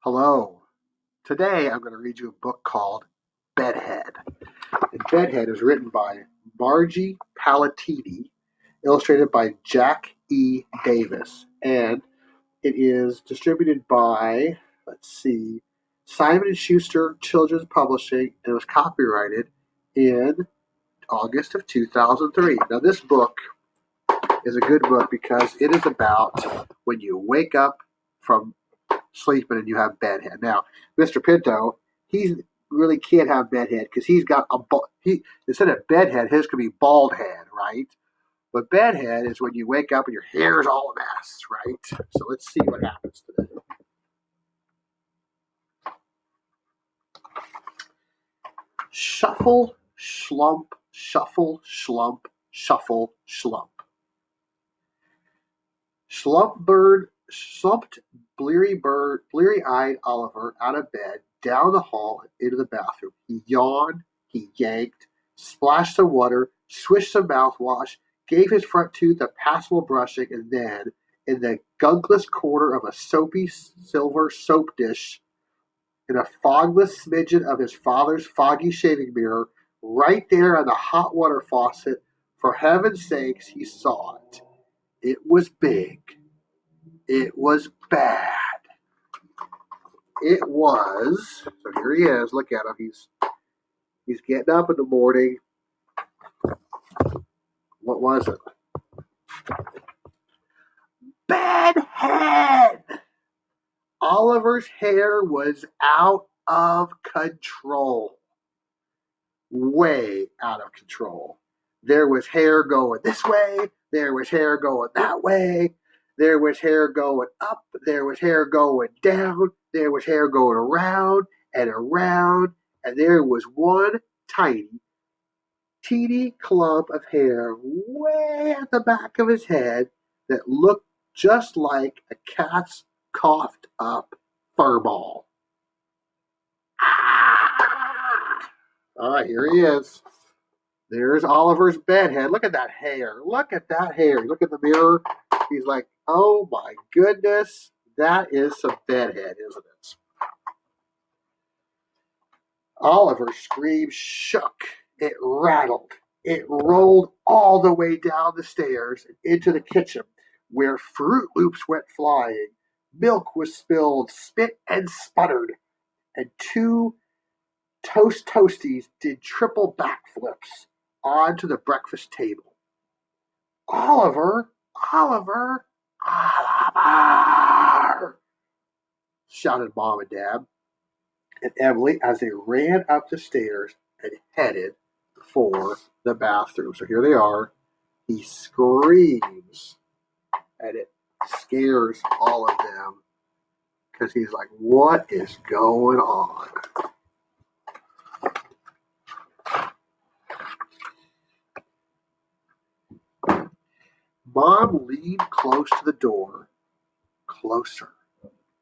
Hello. Today I'm going to read you a book called Bedhead. And Bedhead is written by Margie Palatini, illustrated by Jack E. Davis, and it is distributed by, Simon and Schuster Children's Publishing, and it was copyrighted in August of 2003. Now this book is a good book because it is about when you wake up from sleeping and you have bedhead. Now, Mr. Pinto, he really can't have bedhead because he's got he instead of bedhead, his could be bald head, right? But bedhead is when you wake up and your hair is all a mess, right? So let's see what happens today. Shuffle, slump, shuffle, slump, shuffle, slump. Slumped bleary-eyed Oliver out of bed, down the hall, and into the bathroom. He yawned, he yanked, splashed some water, swished some mouthwash, gave his front tooth a passable brushing, and then, in the gunkless corner of a soapy silver soap dish, in a fogless smidgen of his father's foggy shaving mirror, right there on the hot water faucet, for heaven's sakes, he saw it. It was big. It was bad. It was. So here he is. Look at him. He's getting up in the morning. What was it? Bedhead. Oliver's hair was out of control. Way out of control. There was hair going this way. There was hair going that way. There was hair going up. There was hair going down. There was hair going around and around. And there was one teeny clump of hair way at the back of his head that looked just like a cat's coughed up fur ball. Ah! All right, here he is. There's Oliver's bedhead. Look at that hair. Look at that hair. Look in the mirror. He's like, oh my goodness, that is some bedhead, isn't it? Oliver's scream shook. It rattled. It rolled all the way down the stairs and into the kitchen, where Fruit Loops went flying. Milk was spilled, spit and sputtered, and two toasties did triple backflips onto the breakfast table. Oliver, Oliver, Oliver, shouted Mom and Dad and Emily as they ran up the stairs and headed for the bathroom. So here they are. He screams, and it scares all of them because he's like, what is going on? Mom leaned close to the door. Closer,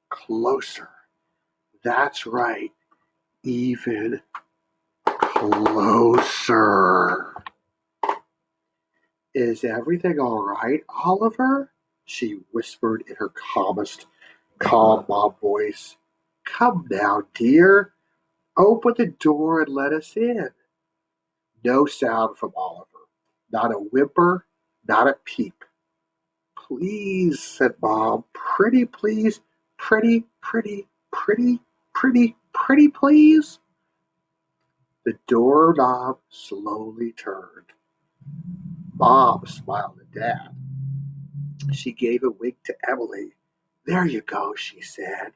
closer. That's right. Even closer. Is everything all right, Oliver? She whispered in her calm mom voice. Come now, dear. Open the door and let us in. No sound from Oliver. Not a whimper, not a peep. Please, said Mom. Pretty, please. Pretty, pretty, pretty, pretty, pretty, please. The doorknob slowly turned. Mom smiled at Dad. She gave a wink to Emily. There you go, she said,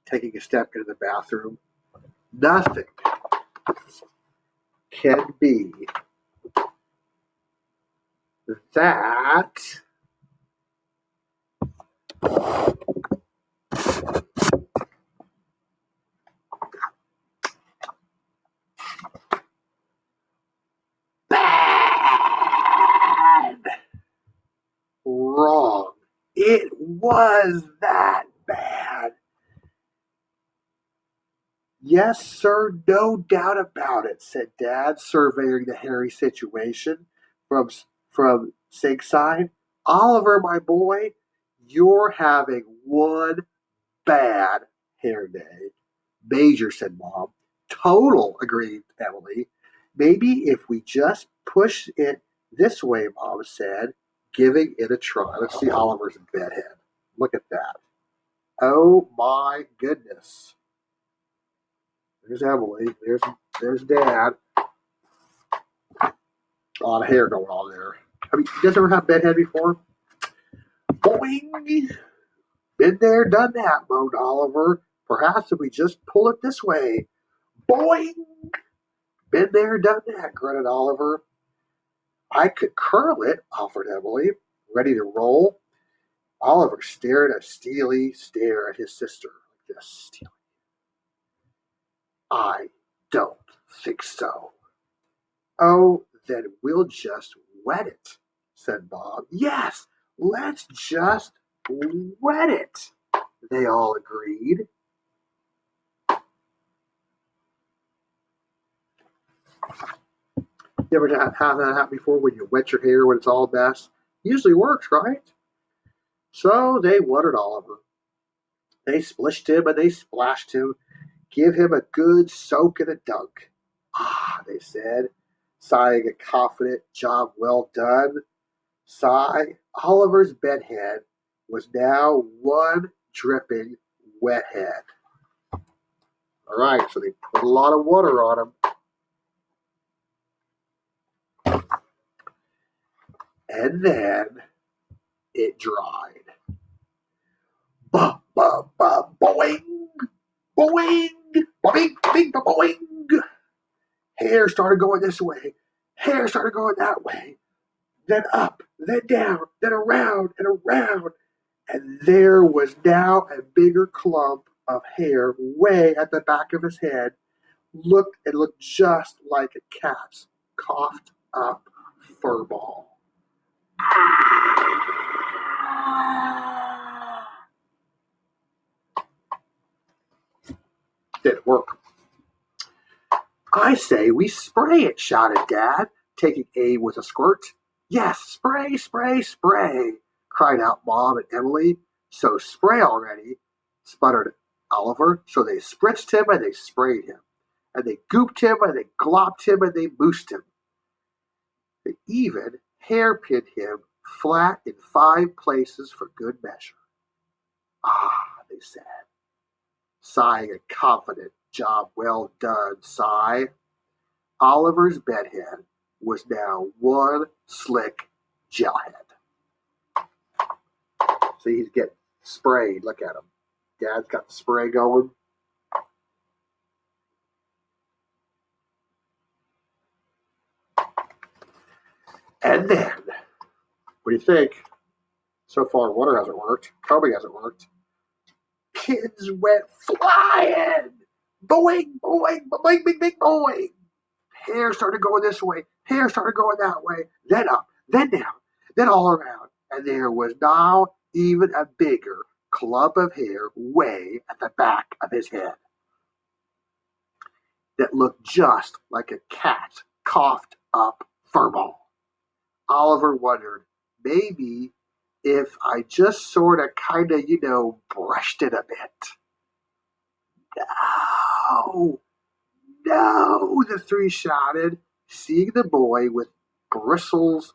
taking a step into the bathroom. Nothing can be that bad. Wrong. It was that bad. Yes, sir, no doubt about it, said Dad, surveying the hairy situation from Sig's side. Oliver, my boy, you're having one bad hair day. Major, said Mom. Total, agreed Emily. Maybe if we just push it this way, Mom said, giving it a try. Let's see Oliver's bedhead. Look at that. Oh my goodness. There's Emily. There's Dad. A lot of hair going on there. You guys ever have bedhead before? Boing! Been there, done that, moaned Oliver. Perhaps if we just pull it this way. Boing! Been there, done that, grunted Oliver. I could curl it, offered Emily. Ready to roll? Oliver stared a steely stare at his sister. Just steely. I don't think so. Oh, then we'll just wet it, said Bob. Yes, let's just wet it, they all agreed. You ever have that happen before when you wet your hair when it's all a mess? Usually works, right? So they watered Oliver. They splished him and they splashed him. Give him a good soak and a dunk. Ah, they said, sighing a confident job well done. Sigh. Oliver's bedhead was now one dripping wet head. All right, so they put a lot of water on him. And then it dried. Ba ba ba boing, boing, boing, boing, boing. Hair started going this way. Hair started going that way. Then up, then down, then around and around. And there was now a bigger clump of hair way at the back of his head. It looked just like a cat's coughed up fur ball. Didn't work. I say we spray it, shouted Dad, taking aim with a squirt. Yes, spray, spray, spray, cried out Mom and Emily. So spray already, sputtered Oliver. So they spritzed him and they sprayed him. And they gooped him and they glopped him and they moosed him. They even hairpinned him flat in 5 places for good measure. Ah, they said, sighing a confident, job well done sigh. Oliver's bedhead was now one slick gelhead. See, he's getting sprayed. Look at him. Dad's got the spray going. And then, what do you think? So far, water hasn't worked. Combing hasn't worked. Pins went flying. Boing, boing, boing, boing, boing, boing. Hair started going this way. Hair started going that way. Then up, then down, then all around. And there was now even a bigger clump of hair way at the back of his head that looked just like a cat's coughed up furball. Oliver wondered, maybe if I just sort of kind of, brushed it a bit. No, no, the 3 shouted, seeing the boy with bristles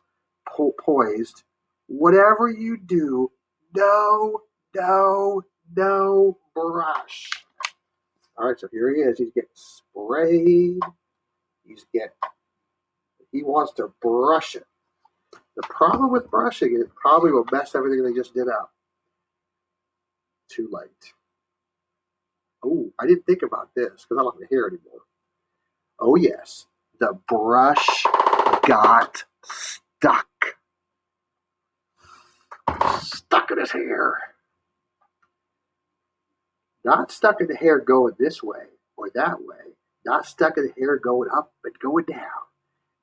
poised. Whatever you do, no, no, no brush. All right, so here he is. He's getting sprayed. He wants to brush it. The problem with brushing it probably will mess everything they just did up. Too late. Oh, I didn't think about this because I don't have the hair anymore. Oh, yes. The brush got stuck. Stuck in his hair. Not stuck in the hair going this way or that way. Not stuck in the hair going up and going down.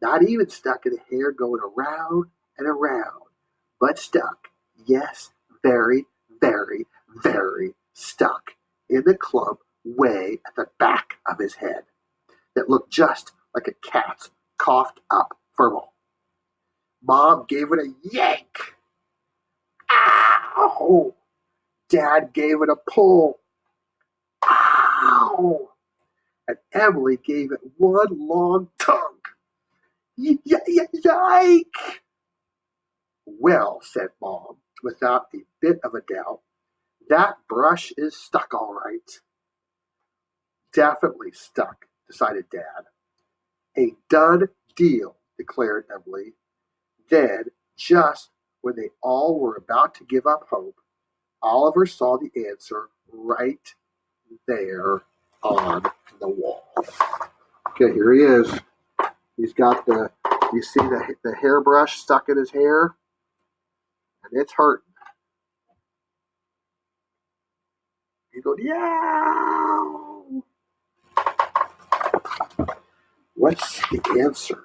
Not even stuck in the hair going around and around. But stuck. Yes, very, very, very stuck in the clump way at the back of his head that looked just like a cat's coughed up furball. Mom gave it a yank. Ow! Dad gave it a pull. And Emily gave it one long tongue. Yike! Well, said Mom, without a bit of a doubt, that brush is stuck all right. Definitely stuck, decided Dad. A done deal, declared Emily. Then, just when they all were about to give up hope, Oliver saw the answer right there on the wall. Okay, here he is. He's got you see the hairbrush stuck in his hair, and it's hurting. He's going, yeah. What's the answer?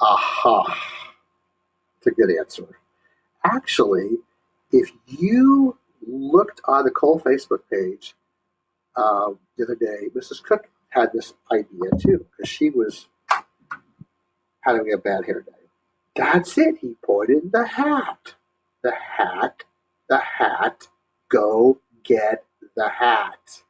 Aha. It's a good answer. Actually, if you looked on the Cole Facebook page the other day, Mrs. Cook had this idea too, because she was having a bad hair day. That's it, he pointed. The hat. The hat. The hat. Go get the hat.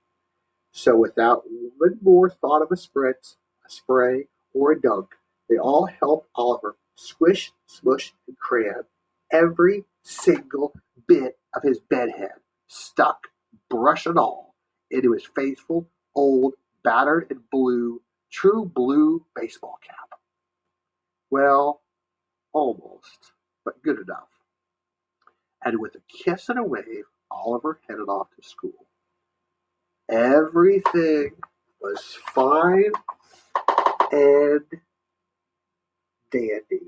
So without one more thought of a spritz, a spray, or a dunk, they all helped Oliver squish, smush, and cram every single bit of his bedhead, stuck, brush and all, into his faithful, old, battered and true blue baseball cap. Well, almost, but good enough. And with a kiss and a wave, Oliver headed off to school. Everything was fine and dandy.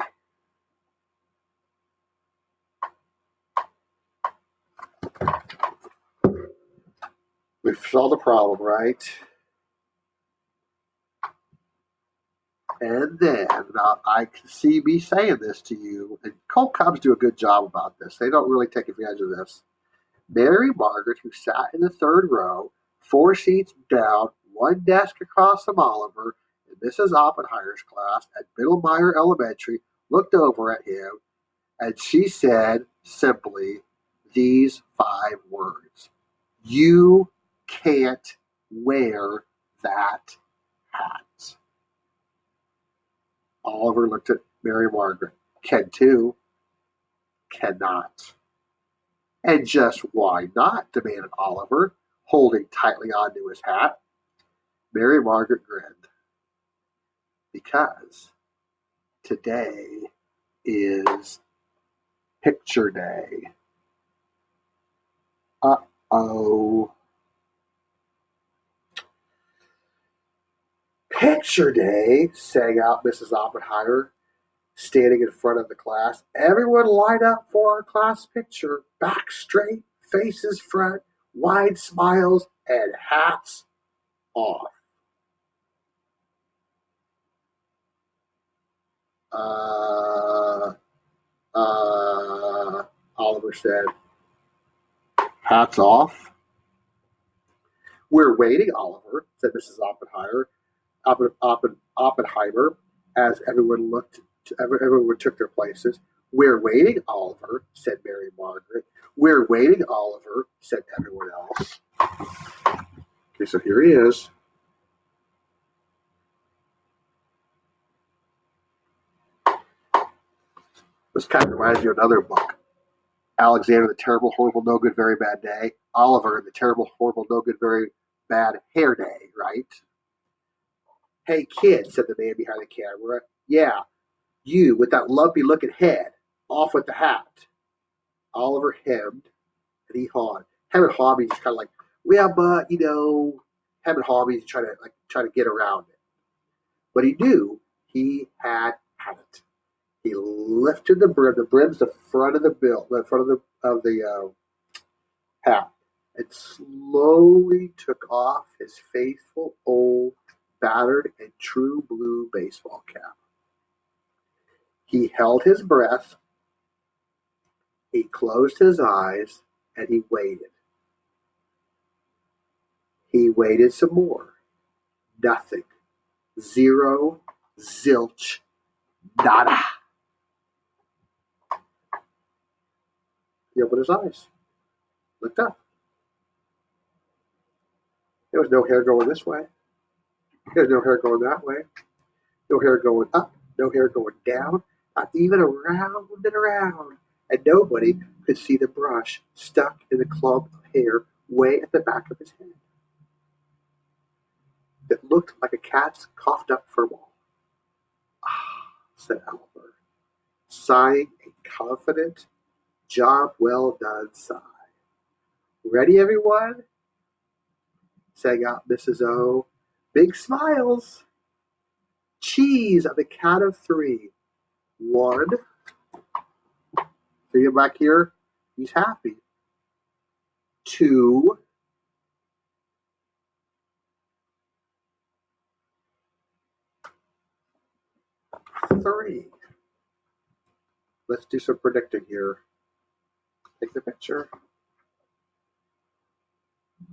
We saw the problem, right? And then, now I can see me saying this to you, and Colt Cubs do a good job about this. They don't really take advantage of this. Mary Margaret, who sat in the third row, 4 seats down, 1 desk across from Oliver, in Mrs. Oppenheimer's class at Middlemeyer Elementary, looked over at him, and she said simply these 5 words: "You can't wear that hat." Oliver looked at Mary Margaret. "Can too." "Cannot." "And just why not?" demanded Oliver, holding tightly onto his hat. Mary Margaret grinned. "Because today is picture day." Uh-oh. "Picture day," sang out Mrs. Oppenheimer, standing in front of the class. "Everyone line up for our class picture. Back straight, faces front, wide smiles, and hats off." Uh, Oliver said. "Hats off?" "We're waiting, Oliver," said Mrs. Oppenheimer, as everyone took their places. "We're waiting, Oliver," said Mary Margaret. "We're waiting, Oliver," said everyone else. Okay, so here he is. This kind of reminds me of another book. Alexander the Terrible, Horrible, No Good, Very Bad Day. Oliver the Terrible, Horrible, No Good, Very Bad Hair Day, right? "Hey, kid," said the man behind the camera. "Yeah, you with that lumpy looking head. Off with the hat." Oliver hemmed and he hawed. Hem and hawed means just kind of like, "Well, but hem and hawed means try to get around it." But he knew he had it. He lifted the brim. The brim's the front of the front of the hat, and slowly took off his faithful old, battered and true blue baseball cap. He held his breath. He closed his eyes and he waited. He waited some more. Nothing. Zero. Zilch. Nada. He opened his eyes. Looked up. There was no hair going this way. There's no hair going that way. No hair going up. No hair going down. Not even around and around. And nobody could see the brush stuck in the clump of hair way at the back of his head. It looked like a cat's coughed up fur ball. Ah, said Oliver, sighing a confident, job well done sigh. Ready, everyone? Sang out Mrs. O. Big smiles. Cheese on the count of three. One. See him back here? He's happy. Two. Three. Let's do some predicting here. Take the picture.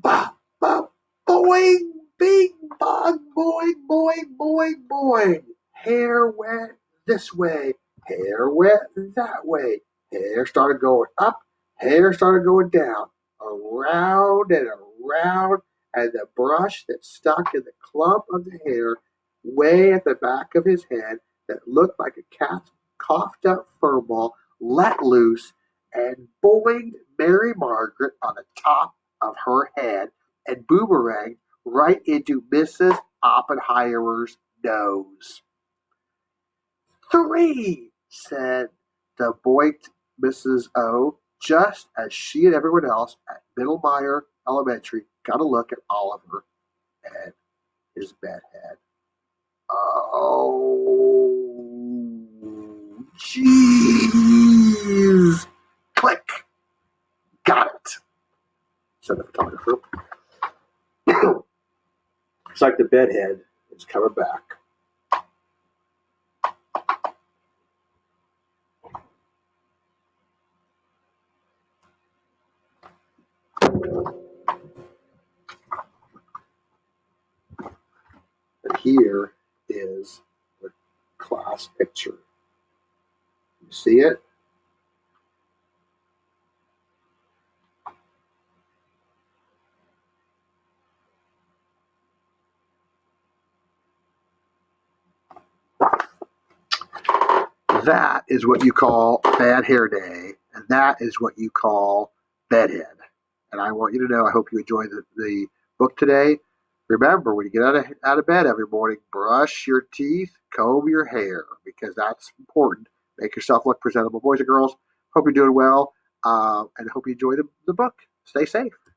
Bah, bah, boing, bing, bong, boing, boing, boing, boing. Hair went this way. Hair went that way. Hair started going up. Hair started going down. Around and around. And the brush that stuck in the clump of the hair way at the back of his head that looked like a cat's coughed up fur ball let loose and boinged Mary Margaret on the top of her head and boomeranged right into Mrs. Oppenheimer's nose. Three, said the boinked Mrs. O, just as she and everyone else at Middlemeyer Elementary got a look at Oliver and his bedhead. Oh, jeez. Click. Got it, said the photographer. It's like the bedhead is coming back. And here is the class picture. You see it? That is what you call bad hair day, and that is what you call bedhead. And I want you to know, I hope you enjoyed the book today. Remember, when you get out of bed every morning, brush your teeth, comb your hair, because that's important. Make yourself look presentable. Boys and girls, hope you're doing well, and hope you enjoy the book. Stay safe.